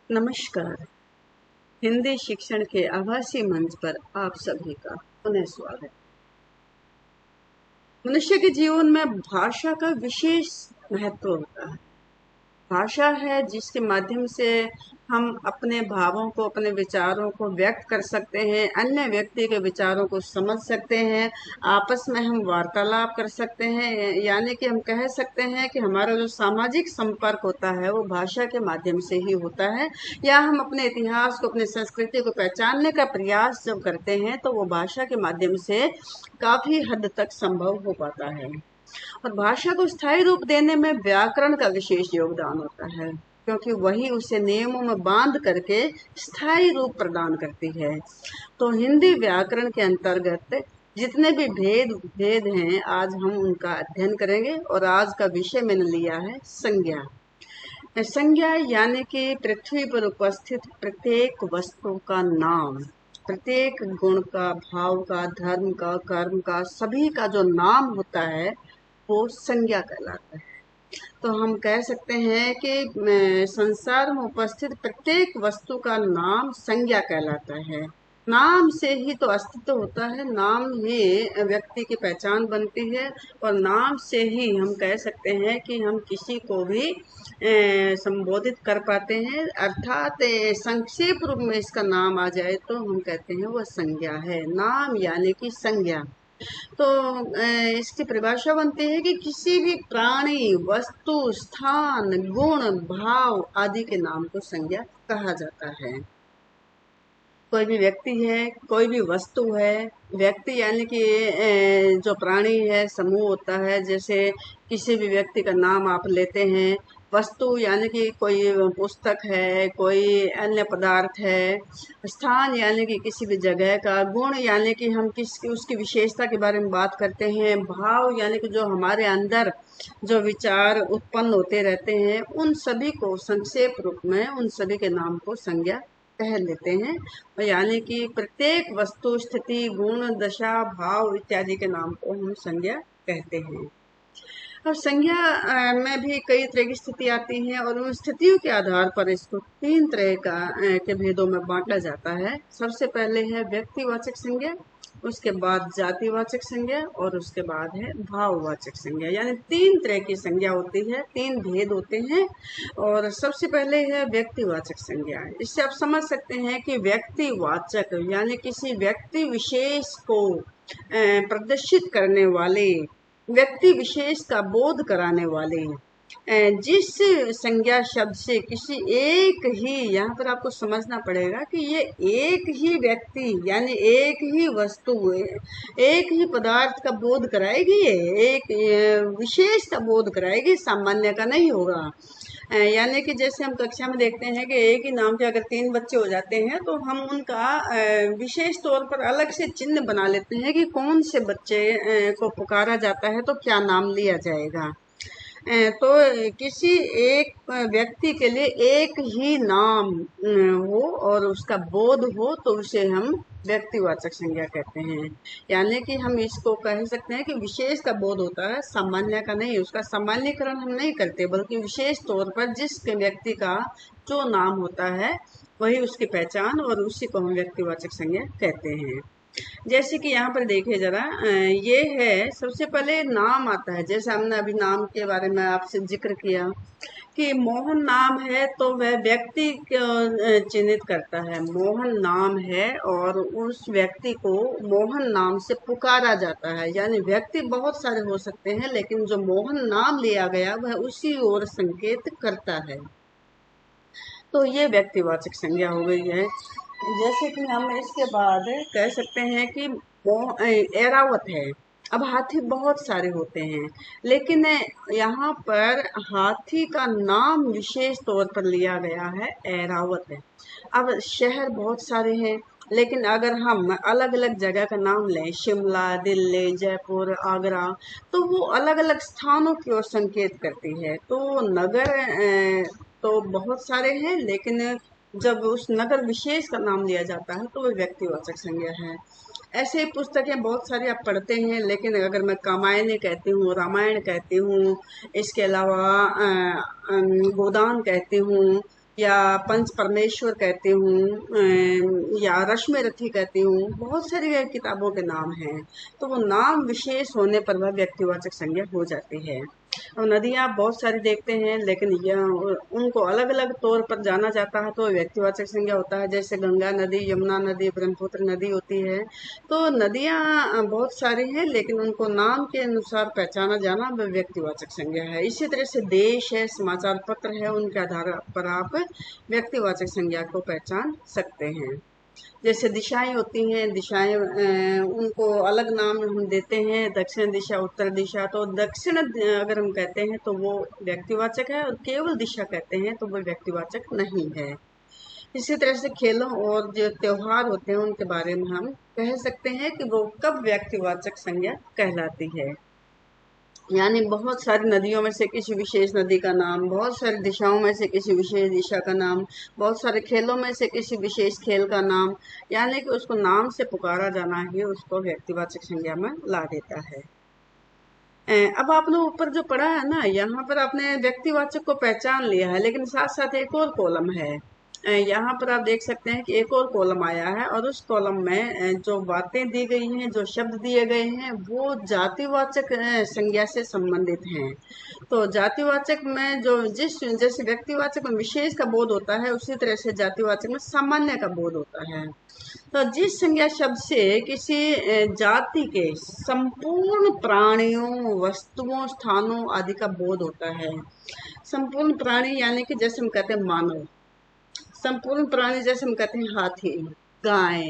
नमस्कार। हिंदी शिक्षण के आभासी मंच पर आप सभी का पुनः स्वागत। मनुष्य के जीवन में भाषा का विशेष महत्व होता है। भाषा है जिसके माध्यम से हम अपने भावों को, अपने विचारों को व्यक्त कर सकते हैं, अन्य व्यक्ति के विचारों को समझ सकते हैं, आपस में हम वार्तालाप कर सकते हैं। यानी कि हम कह सकते हैं कि हमारा जो सामाजिक संपर्क होता है वो भाषा के माध्यम से ही होता है। या हम अपने इतिहास को, अपनी संस्कृति को पहचानने का प्रयास जब करते हैं तो वो भाषा के माध्यम से काफी हद तक संभव हो पाता है। और भाषा को स्थायी रूप देने में व्याकरण का विशेष योगदान होता है, क्योंकि वही उसे नियमों में बांध करके स्थायी रूप प्रदान करती है। तो हिंदी व्याकरण के अंतर्गत जितने भी भेद भेद हैं, आज हम उनका अध्ययन करेंगे। और आज का विषय मैंने लिया है संज्ञा। संज्ञा यानी कि पृथ्वी पर उपस्थित प्रत्येक वस्तु का नाम, प्रत्येक गुण का, भाव का, धर्म का, कर्म का, सभी का जो नाम होता है वो संज्ञा कहलाता है। तो हम कह सकते हैं कि संसार में उपस्थित प्रत्येक वस्तु का नाम संज्ञा कहलाता है। नाम से ही तो अस्तित्व होता है, नाम ही व्यक्ति की पहचान बनती है। और नाम से ही हम कह सकते हैं कि हम किसी को भी संबोधित कर पाते हैं। अर्थात संक्षेप रूप में इसका नाम आ जाए तो हम कहते हैं वह संज्ञा है। नाम यानी कि संज्ञा। तो इसकी परिभाषा बनती है कि किसी भी प्राणी, वस्तु, स्थान, गुण, भाव आदि के नाम को संज्ञा कहा जाता है। कोई भी व्यक्ति है, कोई भी वस्तु है। व्यक्ति यानी कि जो प्राणी है, समूह होता है। जैसे किसी भी व्यक्ति का नाम आप लेते हैं। वस्तु यानी कि कोई पुस्तक है, कोई अन्य पदार्थ है। स्थान यानी कि किसी भी जगह का। गुण यानी कि हम उसकी विशेषता के बारे में बात करते हैं। भाव यानी कि जो हमारे अंदर जो विचार उत्पन्न होते रहते हैं, उन सभी को संक्षेप रूप में उन सभी के नाम को संज्ञा कह लेते हैं। और यानी कि प्रत्येक वस्तु, स्थिति, गुण, दशा, भाव इत्यादि के नाम को हम संज्ञा कहते हैं। और संज्ञा में भी कई तरह की स्थिति आती हैं और उन स्थितियों के आधार पर इसको तीन तरह के भेदों में बांटा जाता है। सबसे पहले है व्यक्तिवाचक संज्ञा, उसके बाद जातिवाचक संज्ञा और उसके बाद है भाववाचक संज्ञा। यानी तीन तरह की संज्ञा होती है, तीन भेद होते हैं। और सबसे पहले है व्यक्तिवाचक संज्ञा। इससे आप समझ सकते हैं कि व्यक्तिवाचक यानी किसी व्यक्ति विशेष को प्रदर्शित करने वाले, व्यक्ति विशेष का बोध कराने वाले, जिस संज्ञा शब्द से किसी एक ही, यहाँ पर आपको समझना पड़ेगा कि ये एक ही व्यक्ति यानी एक ही वस्तु, एक ही पदार्थ का बोध कराएगी, ये एक विशेष का बोध कराएगी, सामान्य का नहीं होगा। यानी कि जैसे हम कक्षा में देखते हैं कि एक ही नाम के अगर तीन बच्चे हो जाते हैं तो हम उनका विशेष तौर पर अलग से चिन्ह बना लेते हैं कि कौन से बच्चे को पुकारा जाता है तो क्या नाम लिया जाएगा। तो किसी एक व्यक्ति के लिए एक ही नाम हो और उसका बोध हो तो उसे हम व्यक्तिवाचक संज्ञा कहते हैं। यानी कि हम इसको कह सकते हैं कि विशेष का बोध होता है, सामान्य का नहीं। उसका सामान्यकरण हम नहीं करते, बल्कि विशेष तौर पर जिस व्यक्ति का जो नाम होता है वही उसकी पहचान, और उसी को हम व्यक्तिवाचक संज्ञा कहते हैं। जैसे कि यहाँ पर देखिए जरा, ये है सबसे पहले नाम आता है। जैसे हमने अभी नाम के बारे में आपसे जिक्र किया कि मोहन नाम है तो वह व्यक्ति को चिन्हित करता है। मोहन नाम है और उस व्यक्ति को मोहन नाम से पुकारा जाता है। यानी व्यक्ति बहुत सारे हो सकते हैं, लेकिन जो मोहन नाम लिया गया वह उसी ओर संकेत करता है। तो ये व्यक्तिवाचक संज्ञा हो गई है। जैसे कि हम इसके बाद कह सकते हैं कि एरावत है। अब हाथी बहुत सारे होते हैं, लेकिन यहाँ पर हाथी का नाम विशेष तौर पर लिया गया है, एरावत है। अब शहर बहुत सारे हैं, लेकिन अगर हम अलग अलग जगह का नाम लें, शिमला, दिल्ली, जयपुर, आगरा, तो वो अलग अलग स्थानों की ओर संकेत करती है। तो नगर तो बहुत सारे हैं, लेकिन जब उस नगर विशेष का नाम लिया जाता है तो वह व्यक्तिवाचक संज्ञा है। ऐसे पुस्तकें बहुत सारी आप पढ़ते हैं, लेकिन अगर मैं कामायनी कहती हूँ, रामायण कहती हूँ, इसके अलावा गोदान कहती हूँ, या पंच परमेश्वर कहती हूँ, या रश्मि रथी कहती हूँ, बहुत सारी किताबों के नाम हैं। तो वो नाम विशेष होने पर वह व्यक्तिवाचक संज्ञा हो जाती है। और नदियाँ आप बहुत सारी देखते हैं, लेकिन यह उनको अलग अलग तौर पर जाना जाता है तो व्यक्तिवाचक संज्ञा होता है। जैसे गंगा नदी, यमुना नदी, ब्रह्मपुत्र नदी होती है। तो नदियाँ बहुत सारी हैं, लेकिन उनको नाम के अनुसार पहचाना जाना वह व्यक्तिवाचक संज्ञा है। इसी तरह से देश है, समाचार पत्र है, उनके आधार पर आप व्यक्तिवाचक संज्ञा को पहचान सकते हैं। जैसे दिशाएं होती हैं, दिशाएं उनको अलग नाम हम देते हैं, दक्षिण दिशा, उत्तर दिशा। तो दक्षिण अगर हम कहते हैं तो वो व्यक्तिवाचक है, और केवल दिशा कहते हैं तो वो व्यक्तिवाचक नहीं है। इसी तरह से खेलों और जो त्योहार होते हैं उनके बारे में हम कह सकते हैं कि वो कब व्यक्तिवाचक संज्ञा कहलाती है। यानी बहुत सारी नदियों में से किसी विशेष नदी का नाम, बहुत सारी दिशाओं में से किसी विशेष दिशा का नाम, बहुत सारे खेलों में से किसी विशेष खेल का नाम, यानी कि उसको नाम से पुकारा जाना ही उसको व्यक्तिवाचक संज्ञा में ला देता है। अब आपने ऊपर जो पढ़ा है ना, यहाँ पर आपने व्यक्तिवाचक को पहचान लिया है, लेकिन साथ साथ एक और कॉलम है। यहाँ पर आप देख सकते हैं कि एक और कॉलम आया है, और उस कॉलम में जो बातें दी गई हैं, जो शब्द दिए गए हैं, वो जातिवाचक संज्ञा से संबंधित हैं। तो जातिवाचक में जो जैसे व्यक्तिवाचक में विशेष का बोध होता है, उसी तरह से जातिवाचक में सामान्य का बोध होता है। तो जिस संज्ञा शब्द से किसी जाति के संपूर्ण प्राणियों, वस्तुओं, स्थानों आदि का बोध होता है। संपूर्ण प्राणी यानी कि जैसे हम कहते हैं मानव, संपूर्ण प्राणी जैसे हम कहते हैं हाथी, गाय,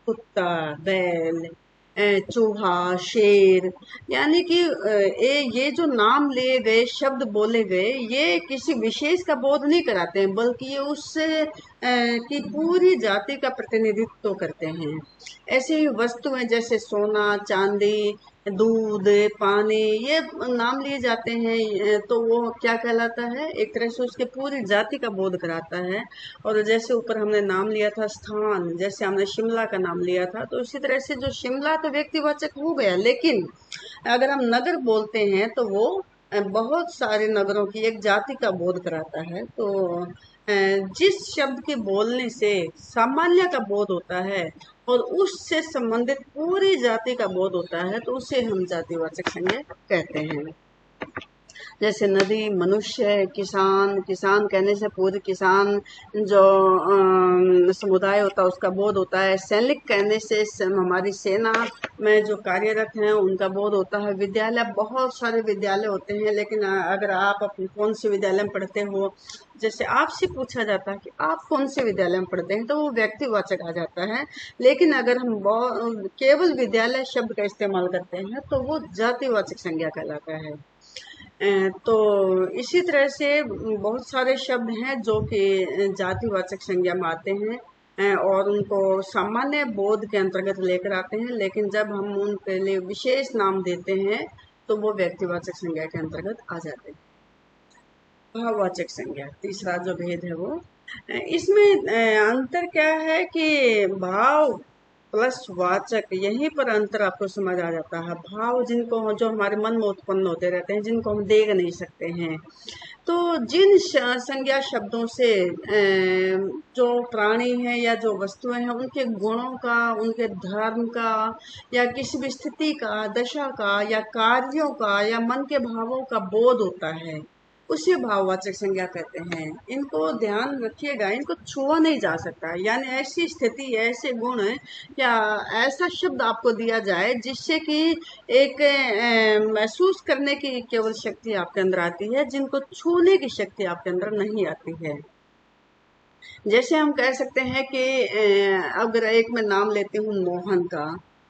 कुत्ता, बैल, चूहा, शेर, यानी कि ये जो नाम लिए गए, शब्द बोले गए, ये किसी विशेष का बोध नहीं कराते हैं, बल्कि ये उससे की पूरी जाति का प्रतिनिधित्व करते हैं। ऐसे ही वस्तुएं जैसे सोना, चांदी, दूध, पानी, ये नाम लिए जाते हैं, तो वो क्या कहलाता है, एक तरह से उसके पूरी जाति का बोध कराता है। और जैसे ऊपर हमने नाम लिया था स्थान, जैसे हमने शिमला का नाम लिया था, तो इसी तरह से जो शिमला तो व्यक्तिवाचक हो गया, लेकिन अगर हम नगर बोलते हैं तो वो बहुत सारे नगरों की एक जाति का बोध कराता है। तो जिस शब्द के बोलने से सामान्य का बोध होता है और उससे संबंधित पूरी जाति का बोध होता है, तो उसे हम जातिवाचक संज्ञा कहते हैं। जैसे नदी, मनुष्य, किसान, किसान कहने से पूरे किसान जो समुदाय होता है उसका बोध होता है। सैनिक कहने से हमारी सेना में जो कार्यरत हैं उनका बोध होता है। विद्यालय, बहुत सारे विद्यालय होते हैं, लेकिन अगर आप अपने कौन से विद्यालय में पढ़ते हो, जैसे आपसे पूछा जाता है कि आप कौन से विद्यालय में पढ़ते हैं, तो वो व्यक्तिवाचक आ जाता है। लेकिन अगर हम केवल विद्यालय शब्द का इस्तेमाल करते हैं तो वो जातिवाचक संज्ञा कहलाता है। तो इसी तरह से बहुत सारे शब्द हैं जो कि जातिवाचक संज्ञा में आते हैं, और उनको सामान्य बोध के अंतर्गत लेकर आते हैं, लेकिन जब हम उनके लिए विशेष नाम देते हैं तो वो व्यक्तिवाचक संज्ञा के अंतर्गत आ जाते हैं। भाववाचक संज्ञा, तीसरा जो भेद है वो, इसमें अंतर क्या है कि भाव प्लस वाचक, यहीं पर अंतर आपको समझ आ जाता है। भाव जिनको, जो हमारे मन में उत्पन्न होते रहते हैं, जिनको हम देख नहीं सकते हैं। तो जिन संज्ञा शब्दों से जो प्राणी हैं या जो वस्तुएं हैं, उनके गुणों का, उनके धर्म का, या किसी भी स्थिति का, दशा का, या कार्यों का, या मन के भावों का बोध होता है, उसे भाववाचक संज्ञा कहते हैं। इनको ध्यान रखिएगा, इनको छुआ नहीं जा सकता। यानी ऐसी स्थिति, ऐसे गुण या ऐसा शब्द आपको दिया जाए जिससे कि एक महसूस करने की केवल शक्ति आपके अंदर आती है, जिनको छूने की शक्ति आपके अंदर नहीं आती है। जैसे हम कह सकते हैं कि अगर एक मैं नाम लेती हूँ मोहन का,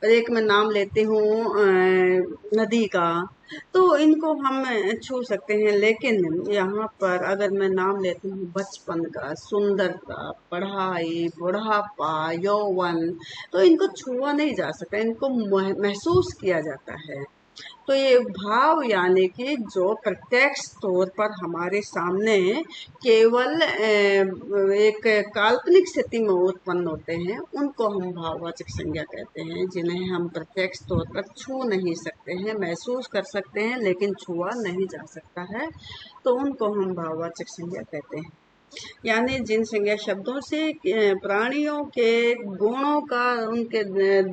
और एक मैं नाम लेती हूँ नदी का, तो इनको हम छू सकते हैं। लेकिन यहाँ पर अगर मैं नाम लेती हूँ बचपन का, सुंदरता, पढ़ाई, बुढ़ापा, यौवन, तो इनको छुआ नहीं जा सकता, इनको महसूस किया जाता है। तो ये भाव यानी कि जो प्रत्यक्ष तौर पर हमारे सामने केवल एक काल्पनिक स्थिति में उत्पन्न होते हैं, उनको हम भाववाचक संज्ञा कहते हैं, जिन्हें हम प्रत्यक्ष तौर पर छू नहीं सकते हैं, महसूस कर सकते हैं लेकिन छुआ नहीं जा सकता है, तो उनको हम भाववाचक संज्ञा कहते हैं। यानी जिन संज्ञा शब्दों से प्राणियों के गुणों का, उनके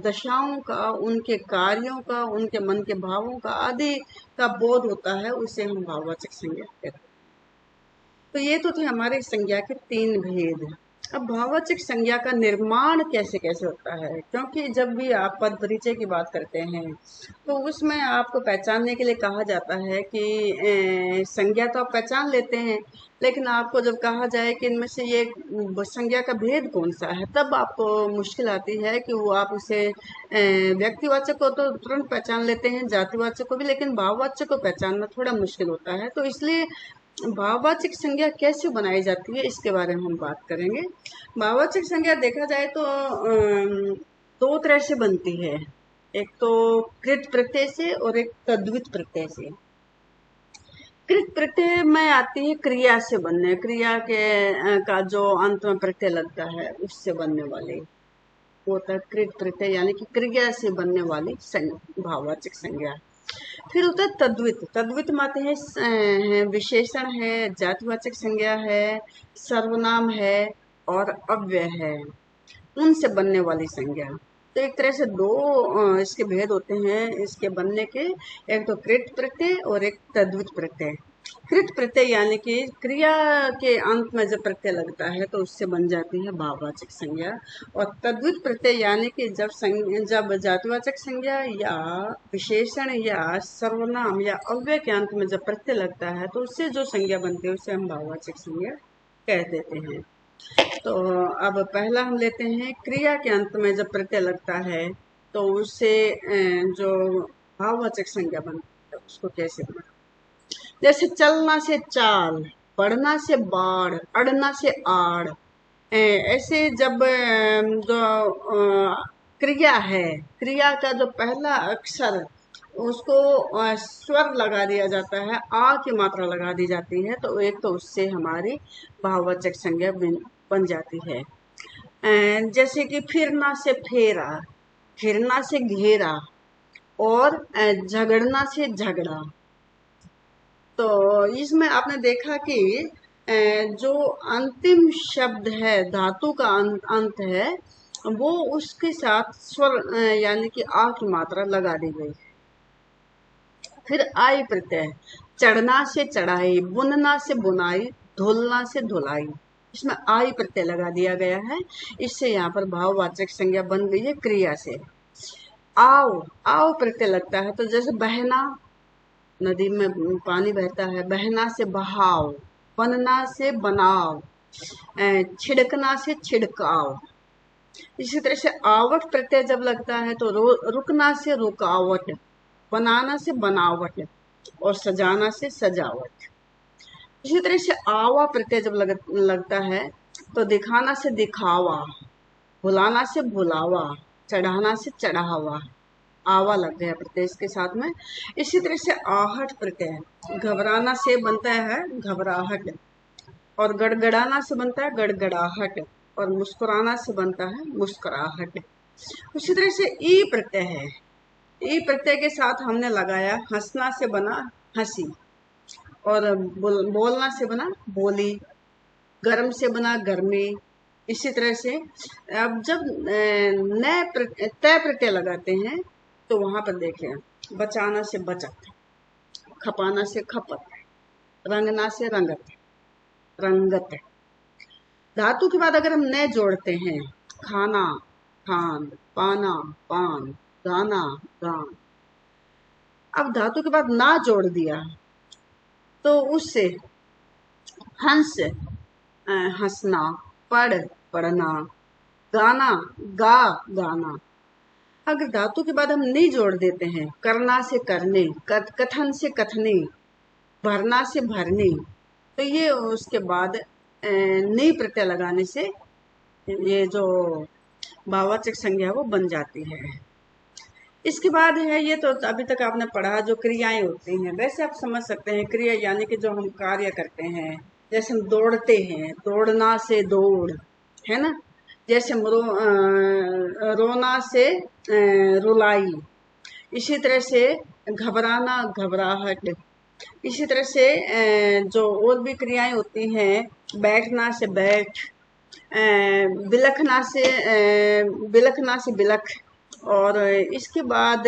दशाओं का, उनके कार्यों का, उनके मन के भावों का आदि का बोध होता है, उसे हम भाववाचक संज्ञा कहते हैं। तो ये तो थे हमारे संज्ञा के तीन भेद। अब भाववाचक संज्ञा का निर्माण कैसे कैसे होता है, क्योंकि जब भी आप पद परिचय की बात करते हैं तो उसमें आपको पहचानने के लिए कहा जाता है कि संज्ञा तो आप पहचान लेते हैं, लेकिन आपको जब कहा जाए कि इनमें से ये संज्ञा का भेद कौन सा है, तब आपको मुश्किल आती है कि वो आप उसे व्यक्तिवाचक को तो तुरंत पहचान लेते हैं, जातिवाचक को भी, लेकिन भाववाचक को पहचानना थोड़ा मुश्किल होता है। तो इसलिए भाववाचक संज्ञा कैसे बनाई जाती है, इसके बारे में हम बात करेंगे। भाववाचक संज्ञा देखा जाए तो दो तरह से बनती है, एक तो कृत प्रत्यय से और एक तद्वित प्रत्यय से। कृत प्रत्यय में आती है क्रिया से बनने, क्रिया के का जो अंत में प्रत्यय लगता है उससे बनने वाली, वो होता है कृत प्रत्यय, यानी कि क्रिया से बनने वाली भाववाचक संज्ञा। फिर होता है तद्वित। तद्वित में आते हैं विशेषण है, जातिवाचक संज्ञा है, सर्वनाम है और अव्यय है, उनसे बनने वाली संज्ञा। तो एक तरह से दो इसके भेद होते हैं इसके बनने के, एक तो कृत प्रत्यय और एक तद्वित प्रत्यय। कृत प्रत्यय यानी कि क्रिया के अंत में जब प्रत्यय लगता है तो उससे बन जाती है भाववाचक संज्ञा। और तद्वित प्रत्यय यानी कि जब जातिवाचक संज्ञा या विशेषण या सर्वनाम या अव्यय के अंत में जब प्रत्यय लगता है तो उससे जो संज्ञा बनती है उसे हम भाववाचक संज्ञा कह देते हैं। तो अब पहला हम लेते हैं, क्रिया के अंत में जब प्रत्यय लगता है तो उससे जो भाववाचक संज्ञा बनती है उसको कैसे बना। जैसे चलना से चाल, बढ़ना से बाढ़, अड़ना से आड़, ऐसे जब जो क्रिया है, क्रिया का जो पहला अक्षर उसको स्वर लगा दिया जाता है, आ की मात्रा लगा दी जाती है, तो एक तो उससे हमारी भाववाचक संज्ञा बन जाती है। जैसे कि फिरना से फेरा, फिरना से घेरा और झगड़ना से झगड़ा। तो इसमें आपने देखा कि जो अंतिम शब्द है, धातु का अंत है, वो उसके साथ स्वर यानी कि आ की मात्रा लगा दी गई। फिर आई प्रत्यय, चढ़ना से चढ़ाई, बुनना से बुनाई, धुलना से धुलाई, इसमें आई प्रत्यय लगा दिया गया है। इससे यहाँ पर भाववाचक संज्ञा बन गई है क्रिया से। आओ, आओ प्रत्यय लगता है, तो जैसे बहना, नदी में पानी बहता है, बहना से बहाव, बनना से बनाव, छिड़कना से छिड़काव। इसी तरह से आवट प्रत्यय जब लगता है तो रुकना से रुकावट, बनाना से बनावट और सजाना से सजावट। इसी तरह से आवा प्रत्यय जब लगता है तो दिखाना से दिखावा, भुलाना से भुलावा, चढ़ाना से चढ़ावा, आवा लग गया प्रत्यय इसके साथ में। इसी तरह से आहट प्रत्यय, घबराना से बनता है घबराहट, और गड़गड़ाना से बनता है गड़गड़ाहट, और मुस्कुराना से बनता है मुस्कुराहट। उसी तरह से ई प्रत्यय है, ई प्रत्यय के साथ हमने लगाया हंसना से बना हंसी, और बोलना से बना बोली, गर्म से बना गर्मी। इसी तरह से अब जब तय प्रत्यय लगाते हैं तो वहां पर देखें, बचाना से बचत, खपाना से खपत, रंगना से रंगत, रंगत। धातु के बाद अगर हम न जोड़ते हैं, खाना खान, पाना पान, गाना गान। अब धातु के बाद ना जोड़ दिया तो उससे हंस, हंसना, पढ़ पढ़ना, गाना गा गाना। अगर धातु के बाद हम नहीं जोड़ देते हैं, करना से करने, कथन से कथने, भरना से भरने, तो ये उसके बाद नहीं प्रत्यय लगाने से ये जो भाववाचक संज्ञा वो बन जाती है। इसके बाद है, ये तो अभी तक आपने पढ़ा जो क्रियाएं होती हैं। वैसे आप समझ सकते हैं क्रिया यानी कि जो हम कार्य करते हैं, जैसे हम दौड़ते हैं, दौड़ना से दौड़, है ना। जैसे रोना से रुलाई, इसी तरह से घबराना घबराहट, इसी तरह से जो और भी क्रियाएं होती हैं, बैठना से बैठ, बिलखना से बिलख, और इसके बाद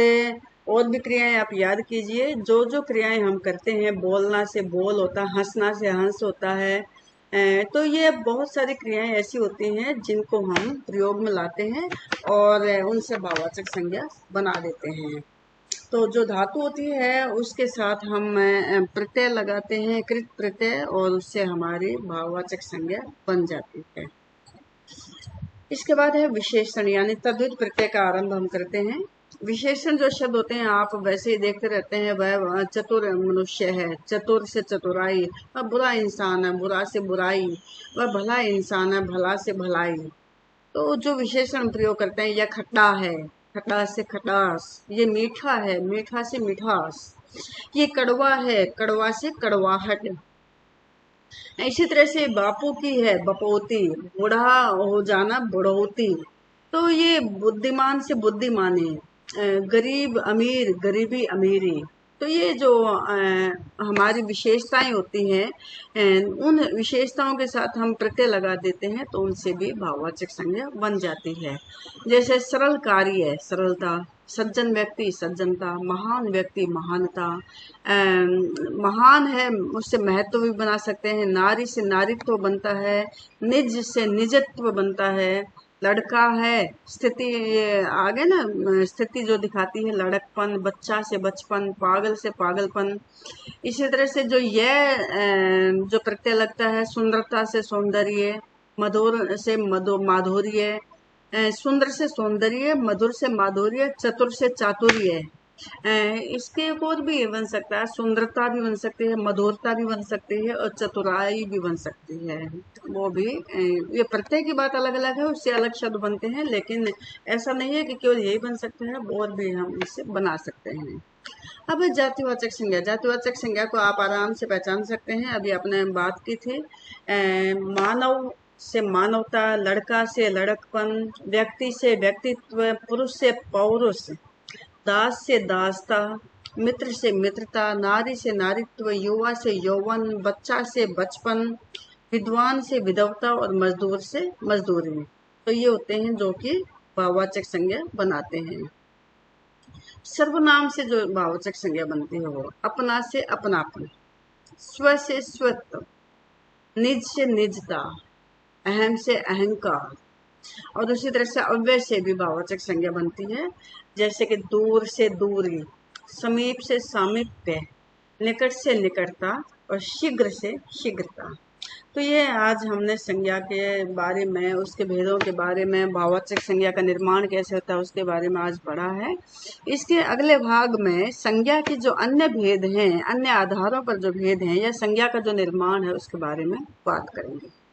और भी क्रियाएं आप याद कीजिए। जो जो क्रियाएं हम करते हैं, बोलना से बोल होता है, हंसना से हंस होता है। तो ये बहुत सारी क्रियाएं ऐसी होती हैं जिनको हम प्रयोग में लाते हैं और उनसे भाववाचक संज्ञा बना देते हैं। तो जो धातु होती है उसके साथ हम प्रत्यय लगाते हैं, कृत प्रत्यय, और उससे हमारी भाववाचक संज्ञा बन जाती है। इसके बाद है विशेषण, यानी तद्धित प्रत्यय का आरंभ हम करते हैं। विशेषण जो शब्द होते हैं आप वैसे ही देखते रहते हैं, वह चतुर मनुष्य है, चतुर से चतुराई, वह बुरा इंसान है, बुरा से बुराई, वह भला इंसान है, भला से भलाई। तो जो विशेषण प्रयोग करते हैं, यह खट्टा है, खटास से खटास, ये मीठा है, मीठा से मिठास, ये कड़वा है, कड़वा से कड़वाहट। इसी तरह से बापू की है बपौती, बूढ़ा हो जाना बुढ़ौती। तो ये बुद्धिमान से बुद्धिमानी, गरीब अमीर, गरीबी अमीरी। तो ये जो हमारी विशेषताएं होती हैं, उन विशेषताओं के साथ हम प्रत्यय लगा देते हैं तो उनसे भी भाववाचक संज्ञा बन जाती है। जैसे सरल कार्य, सरलता, सज्जन व्यक्ति, सज्जनता, महान व्यक्ति, महानता। महान है उससे महत्व भी बना सकते हैं, नारी से नारीत्व बनता है, निज से निजत्व बनता है, लड़का है, स्थिति ये आगे ना, स्थिति जो दिखाती है, लड़कपन, बच्चा से बचपन, पागल से पागलपन। इसी तरह से जो जो प्रत्यय लगता है, सुंदरता से सौंदर्य, मधुर से माधुर्य, सुंदर से सौंदर्य, मधुर से माधुर्य, चतुर से चातुर्य। इसके एक और भी बन सकता है, सुंदरता भी बन सकती है, मधुरता भी बन सकती है, और चतुराई भी बन सकती है। वो भी ये प्रत्यय की बात अलग अलग है, उससे अलग शब्द बनते हैं, लेकिन ऐसा नहीं है कि केवल यही बन सकते हैं, और भी हम इससे बना सकते हैं। अब है जातिवाचक संज्ञा। जातिवाचक संज्ञा को आप आराम से पहचान सकते हैं, अभी आपने बात की थी। मानव से मानवता, लड़का से लड़कपन, व्यक्ति से व्यक्तित्व, पुरुष से पौरुष, दास से दासता, मित्र से मित्रता, नारी से नारीत्व, युवा से यौवन, बच्चा से बचपन, विद्वान से विधवता, और मजदूर से मजदूरी। तो ये होते हैं जो कि भाववाचक संज्ञा बनाते हैं। सर्वनाम से जो भाववाचक संज्ञा बनती है वो अपना से अपनापन, स्व से स्वत्व, निज से निजता, अहम से अहंकार, और उसी तरह से अव्यय से भी भाववाचक संज्ञा बनती है। जैसे कि दूर से दूरी, समीप से सामीप्य, निकट से निकटता, और शीघ्र से शीघ्रता। तो ये आज हमने संज्ञा के बारे में, उसके भेदों के बारे में, भाववाचक संज्ञा का निर्माण कैसे होता है उसके बारे में आज पढ़ा है। इसके अगले भाग में संज्ञा के जो अन्य भेद हैं, अन्य आधारों पर जो भेद हैं, या संज्ञा का जो निर्माण है उसके बारे में बात करेंगे।